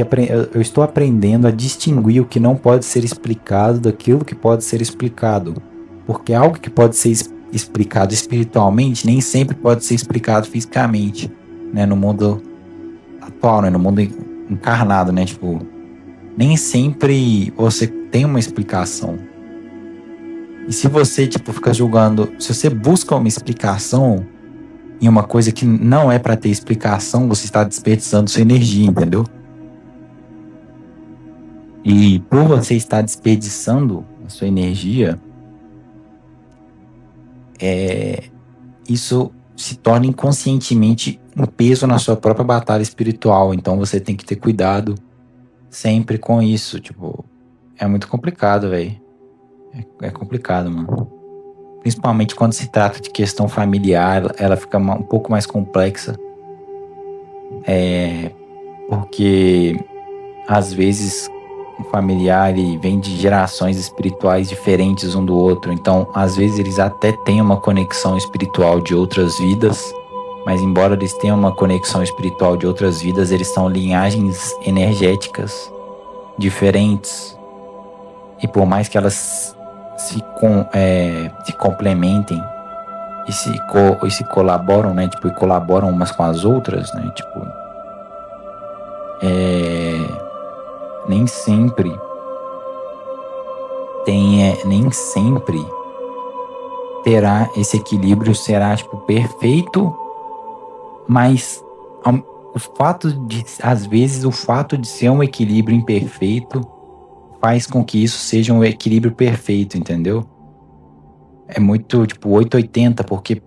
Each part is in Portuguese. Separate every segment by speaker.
Speaker 1: eu estou aprendendo a distinguir o que não pode ser explicado daquilo que pode ser explicado. Porque algo que pode ser explicado espiritualmente nem sempre pode ser explicado fisicamente, né? No mundo atual, né? No mundo encarnado, né? Tipo, nem sempre você tem uma explicação. E se você, tipo, fica julgando, se você busca uma explicação em uma coisa que não é para ter explicação, você está desperdiçando sua energia, entendeu? E por você estar desperdiçando a sua energia, isso se torna inconscientemente um peso na sua própria batalha espiritual. Então você tem que ter cuidado sempre com isso. Tipo, é muito complicado, velho. É complicado, mano. Principalmente quando se trata de questão familiar, ela fica um pouco mais complexa. Porque às vezes o familiar ele vem de gerações espirituais diferentes um do outro. Então, às vezes eles até têm uma conexão espiritual de outras vidas, mas embora eles tenham uma conexão espiritual de outras vidas, eles são linhagens energéticas diferentes. E por mais que elas se complementem e se colaboram, né? Tipo, e colaboram umas com as outras, né? Tipo, nem sempre terá esse equilíbrio, será tipo perfeito, mas às vezes o fato de ser um equilíbrio imperfeito faz com que isso seja um equilíbrio perfeito, entendeu? É muito tipo 880, porque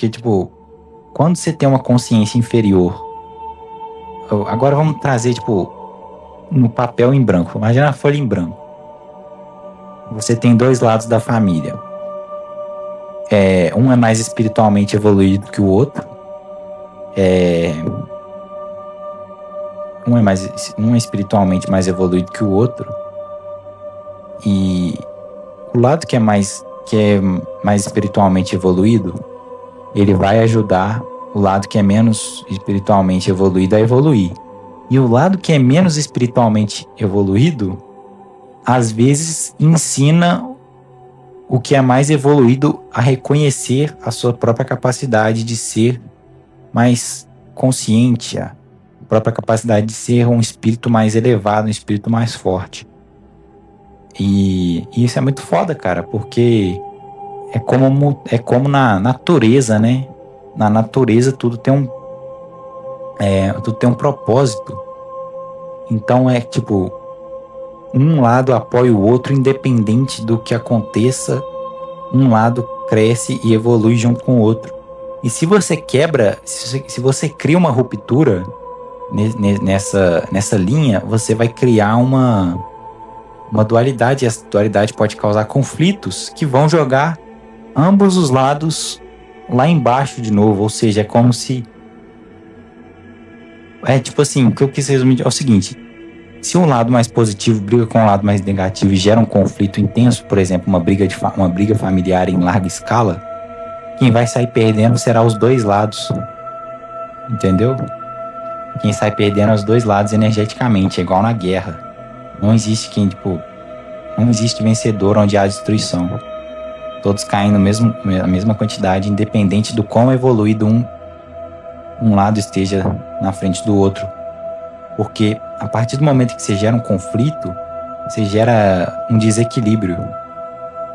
Speaker 1: tipo, quando você tem uma consciência inferior, agora vamos trazer tipo no papel em branco, imagina a folha em branco. Você tem dois lados da família. Um é mais espiritualmente evoluído que o outro. Um é espiritualmente mais evoluído que o outro. E o lado que é mais espiritualmente evoluído, ele vai ajudar o lado que é menos espiritualmente evoluído a evoluir. E o lado que é menos espiritualmente evoluído, às vezes ensina o que é mais evoluído a reconhecer a sua própria capacidade de ser mais consciente, a própria capacidade de ser um espírito mais elevado, um espírito mais forte. E isso é muito foda, cara, porque é como na natureza, né? Na natureza tudo tem um propósito. Então é tipo, um lado apoia o outro independente do que aconteça, um lado cresce e evolui junto com o outro. E se você quebra, se você cria uma ruptura nessa linha, você vai criar uma dualidade, e essa dualidade pode causar conflitos que vão jogar ambos os lados lá embaixo de novo. Ou seja, é como se... tipo assim, o que eu quis resumir é o seguinte: se um lado mais positivo briga com um lado mais negativo e gera um conflito intenso, por exemplo, uma briga familiar em larga escala, quem vai sair perdendo será os dois lados. Entendeu? Quem sai perdendo é os dois lados energeticamente, é igual na guerra. Não existe não existe vencedor onde há destruição. Todos caem na mesma quantidade, independente do quão evoluído um lado esteja na frente do outro. Porque a partir do momento que você gera um conflito, você gera um desequilíbrio.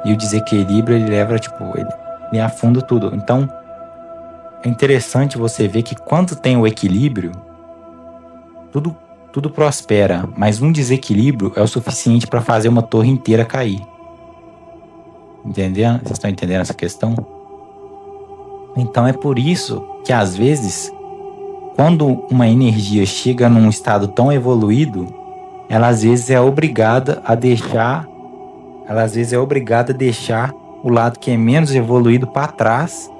Speaker 1: E o desequilíbrio, ele leva, ele afunda tudo. Então, é interessante você ver que quando tem o equilíbrio, tudo prospera, mas um desequilíbrio é o suficiente para fazer uma torre inteira cair. Entendendo? Vocês estão entendendo essa questão? Então é por isso que às vezes, quando uma energia chega num estado tão evoluído, ela às vezes é obrigada a deixar o lado que é menos evoluído para trás,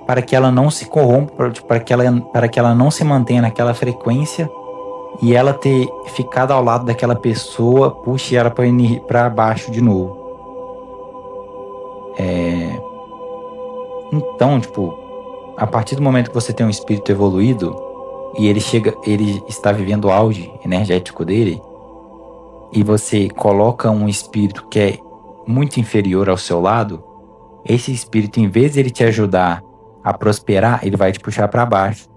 Speaker 1: para que ela não se corrompa, para que ela não se mantenha naquela frequência, e ela ter ficado ao lado daquela pessoa puxe ela para baixo de novo. Então, a partir do momento que você tem um espírito evoluído, e ele está vivendo o auge energético dele, e você coloca um espírito que é muito inferior ao seu lado, esse espírito, em vez de ele te ajudar a prosperar, ele vai te puxar para baixo.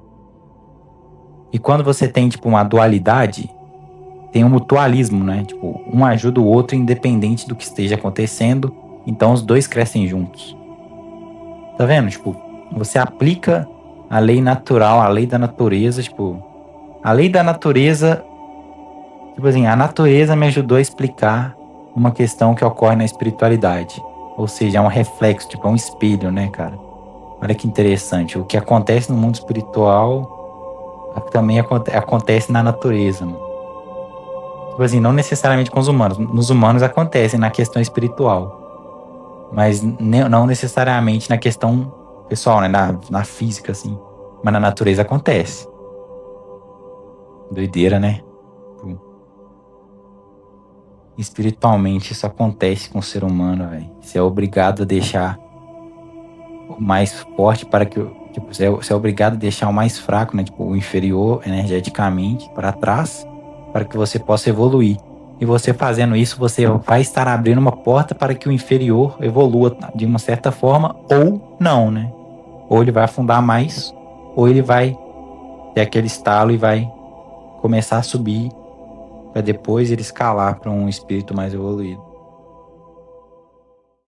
Speaker 1: E quando você tem, tipo, uma dualidade, tem um mutualismo, né? Tipo, um ajuda o outro independente do que esteja acontecendo, então os dois crescem juntos. Tá vendo? Tipo, você aplica a lei natural, a lei da natureza, tipo, a lei da natureza, tipo assim, a natureza me ajudou a explicar uma questão que ocorre na espiritualidade. Ou seja, é um reflexo, tipo, é um espelho, né, cara? Olha que interessante. O que acontece no mundo espiritual também acontece na natureza, mano. Tipo assim, não necessariamente com os humanos. Nos humanos acontece na questão espiritual. Mas não necessariamente na questão pessoal, né? Na física, assim. Mas na natureza acontece. Doideira, né? Espiritualmente isso acontece com o ser humano, velho. Você é obrigado a deixar o mais forte para que tipo, você é obrigado a deixar o mais fraco, né? Tipo, o inferior energeticamente para trás, para que você possa evoluir. E você fazendo isso, você vai estar abrindo uma porta para que o inferior evolua de uma certa forma ou não, né? Ou ele vai afundar mais, ou ele vai ter aquele estalo e vai começar a subir para depois ele escalar para um espírito mais evoluído.